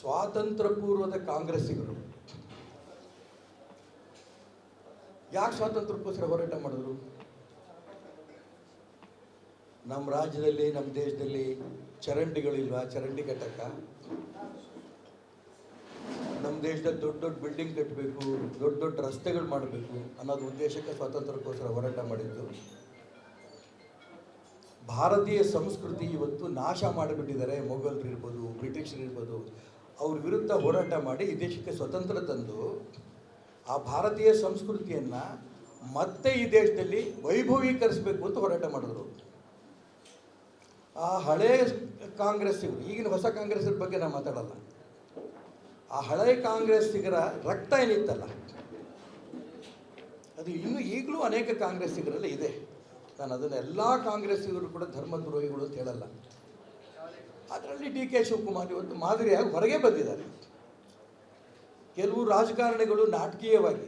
ಸ್ವಾತಂತ್ರ್ಯ ಪೂರ್ವದ ಕಾಂಗ್ರೆಸ್ಸಿಗರು ಯಾಕೆ ಸ್ವಾತಂತ್ರ್ಯಕ್ಕೋಸ್ಕರ ಹೋರಾಟ ಮಾಡಿದ್ರು? ನಮ್ಮ ರಾಜ್ಯದಲ್ಲಿ, ನಮ್ಮ ದೇಶದಲ್ಲಿ ಚರಂಡಿಗಳಿಲ್ವಾ? ಚರಂಡಿ ಕಟ್ಟಕ್ಕ ನಮ್ಮ ದೇಶದಲ್ಲಿ ದೊಡ್ಡ ದೊಡ್ಡ ಬಿಲ್ಡಿಂಗ್ ಕಟ್ಟಬೇಕು, ದೊಡ್ಡ ದೊಡ್ಡ ರಸ್ತೆಗಳು ಮಾಡಬೇಕು ಅನ್ನೋದು ಉದ್ದೇಶಕ್ಕೆ ಸ್ವಾತಂತ್ರ್ಯಕ್ಕೋಸ್ಕರ ಹೋರಾಟ ಮಾಡಿದ್ದು. ಭಾರತೀಯ ಸಂಸ್ಕೃತಿ ಇವತ್ತು ನಾಶ ಮಾಡಿಬಿಟ್ಟಿದ್ದಾರೆ. ಮೊಘಲರು ಇರ್ಬೋದು, ಬ್ರಿಟಿಷರು ಇರ್ಬೋದು, ಅವ್ರ ವಿರುದ್ಧ ಹೋರಾಟ ಮಾಡಿ ಈ ದೇಶಕ್ಕೆ ಸ್ವತಂತ್ರ ತಂದು ಆ ಭಾರತೀಯ ಸಂಸ್ಕೃತಿಯನ್ನು ಮತ್ತೆ ಈ ದೇಶದಲ್ಲಿ ವೈಭವೀಕರಿಸಬೇಕು ಅಂತ ಹೋರಾಟ ಮಾಡಿದ್ರು. ಆ ಹಳೇ ಕಾಂಗ್ರೆಸ್ಸಿಗರು, ಈಗಿನ ಹೊಸ ಕಾಂಗ್ರೆಸ್ಸಿರ ಬಗ್ಗೆ ನಾನು ಮಾತಾಡಲ್ಲ, ಆ ಹಳೆ ಕಾಂಗ್ರೆಸ್ಸಿಗರ ರಕ್ತ ಏನಿತ್ತಲ್ಲ ಅದು ಇನ್ನೂ ಈಗಲೂ ಅನೇಕ ಕಾಂಗ್ರೆಸ್ಸಿಗರಲ್ಲಿ ಇದೆ. ನಾನು ಅದನ್ನು ಎಲ್ಲ ಕಾಂಗ್ರೆಸ್ಸಿಗರು ಕೂಡ ಧರ್ಮದ್ರೋಹಿಗಳು ಅಂತ ಹೇಳಲ್ಲ. ಅದರಲ್ಲಿ ಡಿ ಕೆ ಶಿವಕುಮಾರ್ ಇವತ್ತು ಮಾದರಿಯಾಗಿ ಹೊರಗೆ ಬಂದಿದ್ದಾರೆ. ಕೆಲವು ರಾಜಕಾರಣಿಗಳು ನಾಟಕೀಯವಾಗಿ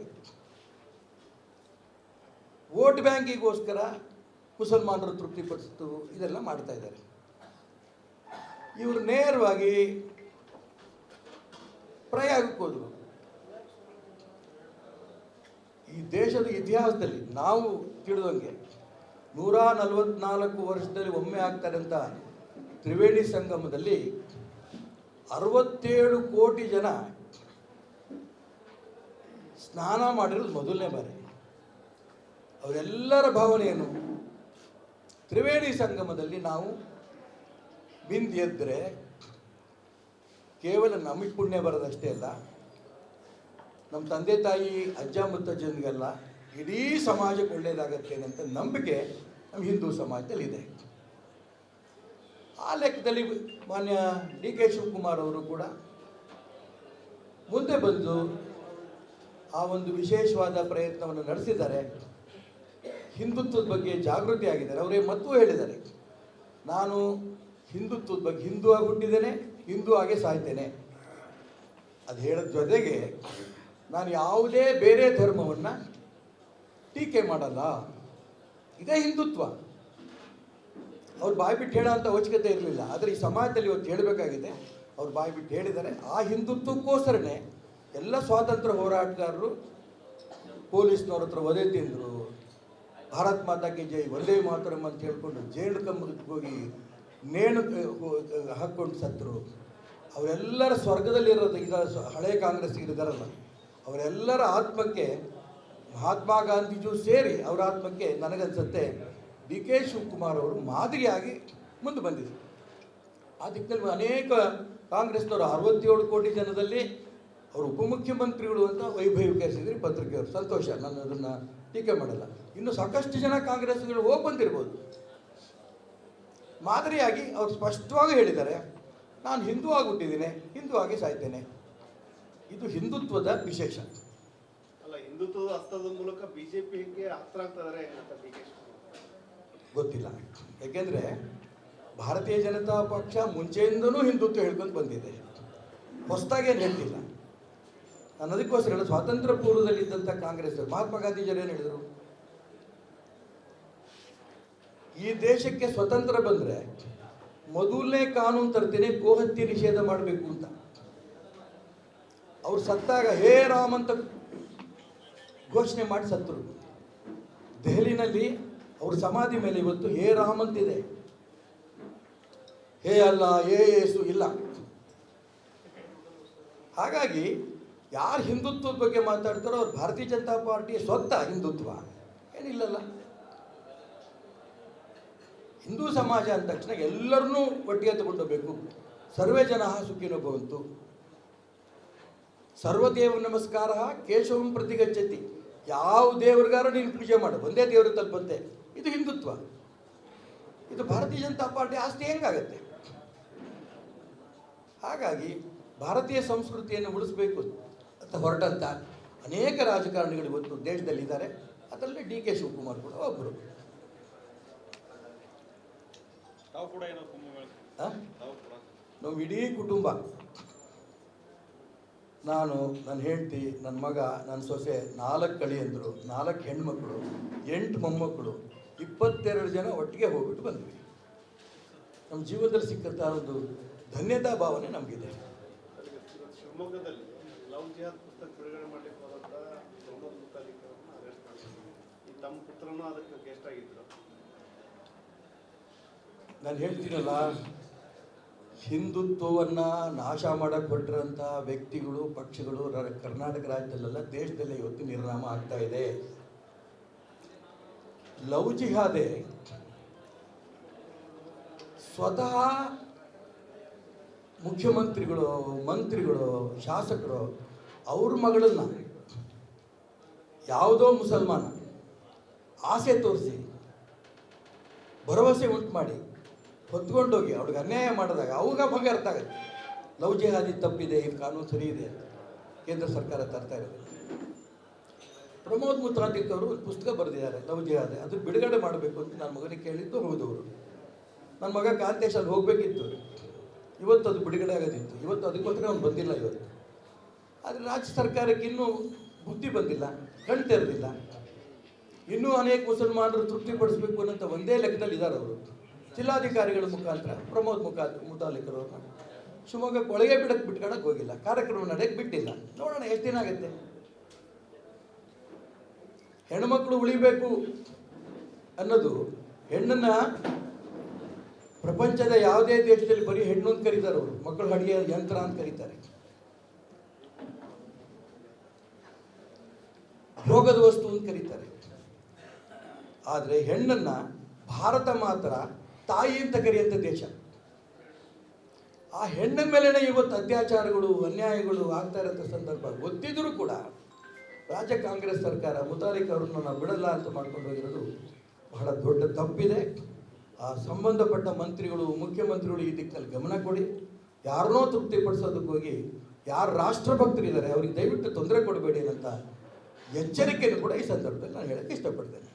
ವೋಟ್ ಬ್ಯಾಂಕಿಗೋಸ್ಕರ ಮುಸಲ್ಮಾನರು ತೃಪ್ತಿಪಡಿಸಿತು ಇದೆಲ್ಲ ಮಾಡ್ತಾ ಇದ್ದಾರೆ. ಇವರು ನೇರವಾಗಿ ಪ್ರಯಾಗಕ್ಕೆ ಹೋದರು. ಈ ದೇಶದ ಇತಿಹಾಸದಲ್ಲಿ ನಾವು ತಿಳಿದಂಗೆ 144 ವರ್ಷದಲ್ಲಿ ಒಮ್ಮೆ ಆಗ್ತಾರಂಥ ತ್ರಿವೇಣಿ ಸಂಗಮದಲ್ಲಿ 67 ಕೋಟಿ ಜನ ಸ್ನಾನ ಮಾಡಿರೋದು ಮೊದಲನೇ ಬಾರಿ. ಅವರೆಲ್ಲರ ಭಾವನೆ ಏನು? ತ್ರಿವೇಣಿ ಸಂಗಮದಲ್ಲಿ ನಾವು ಬಿಂದು ಎದ್ದರೆ ಕೇವಲ ನಮಗೆ ಪುಣ್ಯ ಬರೋದಷ್ಟೇ ಅಲ್ಲ, ನಮ್ಮ ತಂದೆ ತಾಯಿ ಅಜ್ಜ ಮುತ್ತಜ್ಜನಿಗೆಲ್ಲ ಇಡೀ ಸಮಾಜಕ್ಕೆ ಒಳ್ಳೆಯದಾಗತ್ತೆ ಅಂತ ನಂಬಿಕೆ ನಮ್ಮ ಹಿಂದೂ ಸಮಾಜದಲ್ಲಿ ಇದೆ. ಆ ಲೆಕ್ಕದಲ್ಲಿ ಮಾನ್ಯ ಡಿ ಕೆ ಶಿವಕುಮಾರ್ ಅವರು ಕೂಡ ಮುಂದೆ ಬಂದು ಆ ಒಂದು ವಿಶೇಷವಾದ ಪ್ರಯತ್ನವನ್ನು ನಡೆಸಿದ್ದಾರೆ. ಹಿಂದುತ್ವದ ಬಗ್ಗೆ ಜಾಗೃತಿ ಆಗಿದ್ದಾರೆ. ಅವರೇ ಮತ್ತೂ ಹೇಳಿದ್ದಾರೆ, ನಾನು ಹಿಂದುತ್ವದ ಬಗ್ಗೆ ಹಿಂದೂ ಆಗಿ ಹುಟ್ಟಿದ್ದೇನೆ, ಹಿಂದೂ ಆಗಿ ಸಾಯ್ತೇನೆ. ಅದು ಹೇಳೋದ ಜೊತೆಗೆ ನಾನು ಯಾವುದೇ ಬೇರೆ ಧರ್ಮವನ್ನು ಟೀಕೆ ಮಾಡಲ್ಲ, ಇದೇ ಹಿಂದುತ್ವ. ಅವ್ರು ಬಾಯಿ ಬಿಟ್ಟು ಹೇಳೋ ಅಂಥ ಅವಶ್ಯಕತೆ ಇರಲಿಲ್ಲ, ಆದರೆ ಈ ಸಮಾಜದಲ್ಲಿ ಇವತ್ತು ಹೇಳಬೇಕಾಗಿದೆ. ಅವ್ರು ಬಾಯಿ ಬಿಟ್ಟು ಹೇಳಿದ್ದಾರೆ. ಆ ಹಿಂದುತ್ವಕ್ಕೋಸ್ಕರನೇ ಎಲ್ಲ ಸ್ವಾತಂತ್ರ್ಯ ಹೋರಾಟಗಾರರು ಪೊಲೀಸ್ನವ್ರ ಹತ್ರ ವಧೆ ತಿಂದರು, ಭಾರತ್ ಮಾತಾಕ್ಕೆ ಜೈ, ವಂದೇ ಮಾತರಂ ಅಂತ ಹೇಳ್ಕೊಂಡು ಜೇನು ಕಂಬಕ್ಕೆ ಹೋಗಿ ನೇಣು ಹಾಕ್ಕೊಂಡು ಸತ್ತರು. ಅವರೆಲ್ಲರ ಸ್ವರ್ಗದಲ್ಲಿರೋದು ಈಗ ಹಳೆ ಕಾಂಗ್ರೆಸ್ಸಿಗರಿದ್ದಾರಲ್ಲ, ಅವರೆಲ್ಲರ ಆತ್ಮಕ್ಕೆ ಮಹಾತ್ಮ ಗಾಂಧೀಜಿಯೂ ಸೇರಿ ಅವರ ಆತ್ಮಕ್ಕೆ ನನಗನ್ಸುತ್ತೆ ಡಿ ಕೆ ಶಿವಕುಮಾರ್ ಅವರು ಮಾದರಿಯಾಗಿ ಮುಂದೆ ಬಂದಿದೆ. ಆ ದಿಕ್ಕಿನಲ್ಲಿ ಅನೇಕ ಕಾಂಗ್ರೆಸ್ನವರು 67 ಕೋಟಿ ಜನದಲ್ಲಿ ಅವರು ಉಪಮುಖ್ಯಮಂತ್ರಿಗಳು ಅಂತ ವೈಭವೀಕರಿಸಿದ್ರಿ ಪತ್ರಿಕೆಯವರು. ಸಂತೋಷ, ನಾನು ಅದನ್ನು ಟೀಕೆ ಮಾಡಲ್ಲ. ಇನ್ನು ಸಾಕಷ್ಟು ಜನ ಕಾಂಗ್ರೆಸ್ಗಳು ಹೋಗಿ ಬಂದಿರ್ಬೋದು. ಮಾದರಿಯಾಗಿ ಅವ್ರು ಸ್ಪಷ್ಟವಾಗಿ ಹೇಳಿದ್ದಾರೆ, ನಾನು ಹಿಂದೂ ಆಗಿಬಿಟ್ಟಿದ್ದೀನಿ, ಹಿಂದೂ ಆಗಿ ಸಾಯ್ತೇನೆ. ಇದು ಹಿಂದುತ್ವದ ವಿಶೇಷ ಅಲ್ಲ. ಹಿಂದುತ್ವದ ಹಸ್ತದ ಮೂಲಕ ಬಿಜೆಪಿಗೆ ಹತ್ರ ಆಗ್ತಿದ್ದಾರೆ ಗೊತ್ತಿಲ್ಲ. ಯಾಕೆಂದರೆ ಭಾರತೀಯ ಜನತಾ ಪಕ್ಷ ಮುಂಚೆಯಿಂದನೂ ಹಿಂದುತ್ವ ಹೇಳ್ಕೊಂಡು ಬಂದಿದೆ, ಹೊಸದಾಗೇನು ಹೇಳ್ತಿಲ್ಲ. ನಾನು ಅದಕ್ಕೋಸ್ಕರ ಹೇಳ, ಸ್ವಾತಂತ್ರ್ಯ ಪೂರ್ವದಲ್ಲಿದ್ದಂಥ ಕಾಂಗ್ರೆಸ್ ಮಹಾತ್ಮ ಗಾಂಧೀಜಿಯವರು ಏನು ಹೇಳಿದರು? ಈ ದೇಶಕ್ಕೆ ಸ್ವತಂತ್ರ ಬಂದರೆ ಮೊದಲನೇ ಕಾನೂನು ತರ್ತೀನಿ, ಗೋಹತ್ಯೆ ನಿಷೇಧ ಮಾಡಬೇಕು ಅಂತ. ಅವ್ರು ಸತ್ತಾಗ ಹೇ ರಾಮ್ ಅಂತ ಘೋಷಣೆ ಮಾಡಿ ಸತ್ತರು. ದೆಹಲಿನಲ್ಲಿ ಅವ್ರ ಸಮಾಧಿ ಮೇಲೆ ಇವತ್ತು ಹೇ ರಾಮ್ ಅಂತಿದೆ, ಹೇ ಅಲ್ಲ, ಹೇ ಯೇಸು ಇಲ್ಲ. ಹಾಗಾಗಿ ಯಾರು ಹಿಂದುತ್ವದ ಬಗ್ಗೆ ಮಾತಾಡ್ತಾರೋ ಅವ್ರು ಭಾರತೀಯ ಜನತಾ ಪಾರ್ಟಿಯ ಸ್ವತ್ತ ಹಿಂದುತ್ವ ಏನಿಲ್ಲಲ್ಲ. ಹಿಂದೂ ಸಮಾಜ ಅಂದ ತಕ್ಷಣ ಎಲ್ಲರನ್ನೂ ಒಟ್ಟಿಗೆ ತಗೊಂಡೋಗ್ಬೇಕು. ಸರ್ವೇ ಜನ ಸುಖಿನೋ ಭವಂತು, ಸರ್ವದೇವ ನಮಸ್ಕಾರ ಕೇಶವಂ ಪ್ರತಿ ಗಚ್ಚತಿ. ಯಾವ ದೇವ್ರಿಗಾರು ನೀನು ಪೂಜೆ ಮಾಡು, ಒಂದೇ ದೇವರು ತಲುಪುತ್ತೆ. ಇದು ಹಿಂದುತ್ವ. ಇದು ಭಾರತೀಯ ಜನತಾ ಪಾರ್ಟಿ ಆಸ್ತಿ ಹೆಂಗಾಗತ್ತೆ? ಹಾಗಾಗಿ ಭಾರತೀಯ ಸಂಸ್ಕೃತಿಯನ್ನು ಉಳಿಸಬೇಕು ಅಂತ ಹೊರಟಂಥ ಅನೇಕ ರಾಜಕಾರಣಿಗಳು ಇವತ್ತು ದೇಶದಲ್ಲಿದ್ದಾರೆ. ಅದರಲ್ಲಿ ಡಿ ಕೆ ಶಿವಕುಮಾರ್ ಕೂಡ ಒಬ್ಬರು. ನಮ್ಮ ಇಡೀ ಕುಟುಂಬ, ನಾನು, ನನ್ನ ಹೆಂಡತಿ, ನನ್ನ ಮಗ, ನನ್ನ ಸೊಸೆ, 4 ಅಳಿಯಂದರು, 4 ಹೆಣ್ಮಕ್ಳು, 8 ಮೊಮ್ಮಕ್ಕಳು, 22 ಜನ ಒಟ್ಟಿಗೆ ಹೋಗ್ಬಿಟ್ಟು ಬಂದ್ವಿ. ನಮ್ಮ ಜೀವನದಲ್ಲಿ ಸಿಕ್ಕಂಥ ಒಂದು ಧನ್ಯತಾ ಭಾವನೆ ನಮಗಿದೆ. ಶಿವಮೊಗ್ಗದಲ್ಲಿ ಲವ್ ಜಿಹಾದ್ ಪುಸ್ತಕ ಬಿಡುಗಡೆ ಮಾಡಲಿಕ್ಕೆ ಹೋದಂತ ಪ್ರಮೋದ್ ಮುತಾಲಿಕ್ ಅವರನ್ನ ಅರೆಸ್ಟ್ ಮಾಡಿದ್ರು. ಈ ತಮ್ಮ ಪುತ್ರನೂ ಅದಕ್ಕೆ ಗೆಸ್ಟ್ ಆಗಿದ್ರು. ನಾನು ಹೇಳ್ತೀನಲ್ಲ, ಹಿಂದುತ್ವವನ್ನು ನಾಶ ಮಾಡಕ್ಕೆ ಹೊರಟಿರೋಂಥ ವ್ಯಕ್ತಿಗಳು, ಪಕ್ಷಗಳು ಕರ್ನಾಟಕ ರಾಜ್ಯದಲ್ಲೆಲ್ಲ ದೇಶದಲ್ಲೇ ಇವತ್ತು ನಿರ್ನಾಮ ಆಗ್ತಾ ಇದೆ. ಲವ್ ಜಿಹಾದೆ ಸ್ವತಃ ಮುಖ್ಯಮಂತ್ರಿಗಳು, ಮಂತ್ರಿಗಳು, ಶಾಸಕರು ಅವ್ರ ಮಗಳನ್ನ ಯಾವುದೋ ಮುಸಲ್ಮಾನ ಆಸೆ ತೋರಿಸಿ ಭರವಸೆ ಉಂಟು ಮಾಡಿ ಹೊತ್ಕೊಂಡೋಗಿ ಅವ್ಳಿಗೆ ಅನ್ಯಾಯ ಮಾಡಿದಾಗ ಅವಾಗ ಭಂಗ ಅರ್ಥ ಆಗುತ್ತೆ. ಲವ್ ಜಿಹಾದಿ ತಪ್ಪಿದೆ, ಇದು ಕಾನೂನು ಸರಿ ಇದೆ ಅಂತ ಕೇಂದ್ರ ಸರ್ಕಾರ ತರ್ತಾ ಇರೋದು. ಪ್ರಮೋದ್ ಮುತಾಲಿಕ್ ಅವರು ಒಂದು ಪುಸ್ತಕ ಬರೆದಿದ್ದಾರೆ ಲವ್ ಜಿಹಾದಿ, ಅದು ಬಿಡುಗಡೆ ಮಾಡಬೇಕು ಅಂತ ನನ್ನ ಮಗನಿಗೆ ಕೇಳಿದ್ದು ಹೋದವರು. ನನ್ನ ಮಗ ಕಾಂತೇಶ್ ಅಲ್ಲಿ ಹೋಗಬೇಕಿತ್ತು, ಇವತ್ತು ಅದು ಬಿಡುಗಡೆ ಆಗೋದಿತ್ತು. ಇವತ್ತು ಅದಕ್ಕೋಸ್ಕರ ಅವ್ನು ಬಂದಿಲ್ಲ ಇವತ್ತು. ಆದರೆ ರಾಜ್ಯ ಸರ್ಕಾರಕ್ಕೆ ಇನ್ನೂ ಬುದ್ಧಿ ಬಂದಿಲ್ಲ, ಕಣ್ ತೆರೆದಿಲ್ಲ. ಇನ್ನೂ ಅನೇಕ ಮುಸಲ್ಮಾನರು ತೃಪ್ತಿಪಡಿಸಬೇಕು ಅನ್ನೋಂಥ ಒಂದೇ ಲೆಕ್ಕದಲ್ಲಿ ಇದ್ದಾರೆ ಅವರು. ಜಿಲ್ಲಾಧಿಕಾರಿಗಳ ಮುಖಾಂತರ ಪ್ರಮೋದ್ ಮುತಾಲಿಕರವ್ರನ್ನ ಶಿವಮೊಗ್ಗಕ್ಕೆ ಒಳಗೆ ಬಿಟ್ಕೊಳಕ್ಕೆ ಹೋಗಿಲ್ಲ, ಕಾರ್ಯಕ್ರಮ ನಡೆಯಕ್ಕೆ ಬಿಟ್ಟಿಲ್ಲ. ನೋಡೋಣ ಎಷ್ಟು ದಿನ ಆಗುತ್ತೆ. ಹೆಣ್ಮಕ್ಳು ಉಳಿಬೇಕು ಅನ್ನೋದು, ಹೆಣ್ಣನ್ನ ಪ್ರಪಂಚದ ಯಾವುದೇ ದೇಶದಲ್ಲಿ ಬರೀ ಹೆಣ್ಣು ಅಂತ ಕರೀತಾರೆ ಅವರು, ಮಕ್ಕಳು ಅಡಿಗೆ ಯಂತ್ರ ಅಂತ ಕರೀತಾರೆ, ಭೋಗದ ವಸ್ತು ಅಂತ ಕರೀತಾರೆ. ಆದರೆ ಹೆಣ್ಣನ್ನ ಭಾರತ ಮಾತ್ರ ತಾಯಿ ಅಂತ ಕರೆಯುವಂಥ ದೇಶ. ಆ ಹೆಣ್ಣಿನ ಮೇಲೆನೇ ಇವತ್ತು ಅತ್ಯಾಚಾರಗಳು, ಅನ್ಯಾಯಗಳು ಆಗ್ತಾ ಇರೋಂಥ ಸಂದರ್ಭ ಗೊತ್ತಿದ್ರೂ ಕೂಡ ರಾಜ್ಯ ಕಾಂಗ್ರೆಸ್ ಸರ್ಕಾರ ಮುತಾಲಿಕ್ ಅವ್ರನ್ನ ನಾವು ಬಿಡಲ್ಲ ಅಂತ ಮಾಡ್ಕೊಂಡು ಹೋಗಿರೋದು ಬಹಳ ದೊಡ್ಡ ತಪ್ಪಿದೆ. ಆ ಸಂಬಂಧಪಟ್ಟ ಮಂತ್ರಿಗಳು, ಮುಖ್ಯಮಂತ್ರಿಗಳು ಈ ದಿಕ್ಕಲ್ಲಿ ಗಮನ ಕೊಡಿ. ಯಾರನ್ನೋ ತೃಪ್ತಿಪಡಿಸೋದಕ್ಕೆ ಹೋಗಿ ಯಾರು ರಾಷ್ಟ್ರಭಕ್ತರಿದ್ದಾರೆ ಅವ್ರಿಗೆ ದಯವಿಟ್ಟು ತೊಂದರೆ ಕೊಡಬೇಡಿ ಅಂತ ಎಚ್ಚರಿಕೆಯನ್ನು ಕೂಡ ಈ ಸಂದರ್ಭದಲ್ಲಿ ನಾನು ಹೇಳಕ್ಕೆ ಇಷ್ಟಪಡ್ತೇನೆ.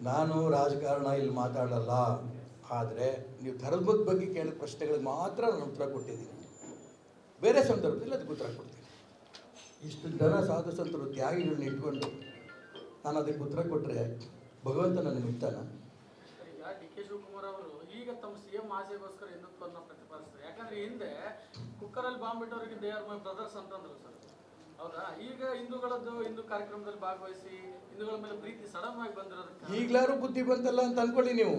ನಾನು ರಾಜಕಾರಣ ಇಲ್ಲಿ ಮಾತಾಡಲ್ಲ, ಆದರೆ ನೀವು ಧರ್ಮದ ಬಗ್ಗೆ ಕೇಳಿದ ಪ್ರಶ್ನೆಗಳಿಗೆ ಮಾತ್ರ ನಾನು ಉತ್ತರ ಕೊಟ್ಟಿದ್ದೀನಿ. ಬೇರೆ ಸಂದರ್ಭದಲ್ಲಿ ಅದಕ್ಕೆ ಉತ್ತರ ಕೊಡ್ತೀನಿ. ಇಷ್ಟು ಜನ ಸಾಧು ಸಂತರು, ತ್ಯಾಗಿಗಳನ್ನ ಇಟ್ಕೊಂಡು ನಾನು ಅದಕ್ಕೆ ಉತ್ತರ ಕೊಟ್ಟರೆ ಭಗವಂತ ನನಗೆ ಇರ್ತಾನ? ಈಗ ಡಿ ಕೆ ಶಿವಕುಮಾರ್ ಅವರು ಈಗ ತಮ್ಮ ಸಿಎಂ ಆಸೆಗೋಸ್ಕರ ಹಿಂದುತ್ವವನ್ನು ಪ್ರತಿಪಾದಿಸ್ತಾರೆ. ಯಾಕಂದ್ರೆ ಹಿಂದೆ ಕುಕ್ಕರಲ್ಲಿ ಬಾಂಬ್ ಬಿಟ್ಟವರಿಗೆ ದೇ ಆರ್ ಮೈ ಬ್ರದರ್ಸ್ ಅಂತಂದ್ರು ಸರ್, ಹೌದಾ? ಈಗ ಹಿಂದೂ ಕಾರ್ಯಕ್ರಮದಲ್ಲಿ ಭಾಗವಹಿಸಿ ಹಿಂದೂಗಳ ಮೇಲೆ ಪ್ರೀತಿ ಸಡನ್ ಆಗಿ ಬಂದಿರೋದಕ್ಕೆ ಈಗಲಾರು ಬುದ್ಧಿ ಬಂತಲ್ಲ ಅಂತ ಅನ್ಕೊಳ್ಳಿ. ನೀವು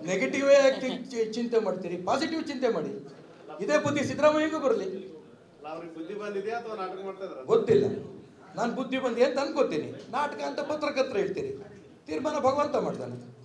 ನೆಗೆಟಿವೇ ಚಿಂತೆ ಮಾಡ್ತೀರಿ, ಪಾಸಿಟಿವ್ ಚಿಂತೆ ಮಾಡಿ. ಇದೇ ಬುದ್ಧಿ ಸಿದ್ದರಾಮಯ್ಯಗೂ ಬರಲಿ. ಅವ್ರಿಗೆ ಬುದ್ಧಿ ಬಂದಿದೆಯಾ ಅಥವಾ ನಾಟಕ ಮಾಡ್ತಾ ಇದ್ದಾರೆ ಗೊತ್ತಿಲ್ಲ. ನಾನು ಬುದ್ಧಿ ಬಂದಿ ಅಂತ ಅನ್ಕೋತೀನಿ. ನಾಟಕ ಅಂತ ಪತ್ರಕರ್ತರ ಹೇಳ್ತೀರಿ, ತೀರ್ಮಾನ ಭಗವಂತ ಮಾಡ್ತಾನೆ.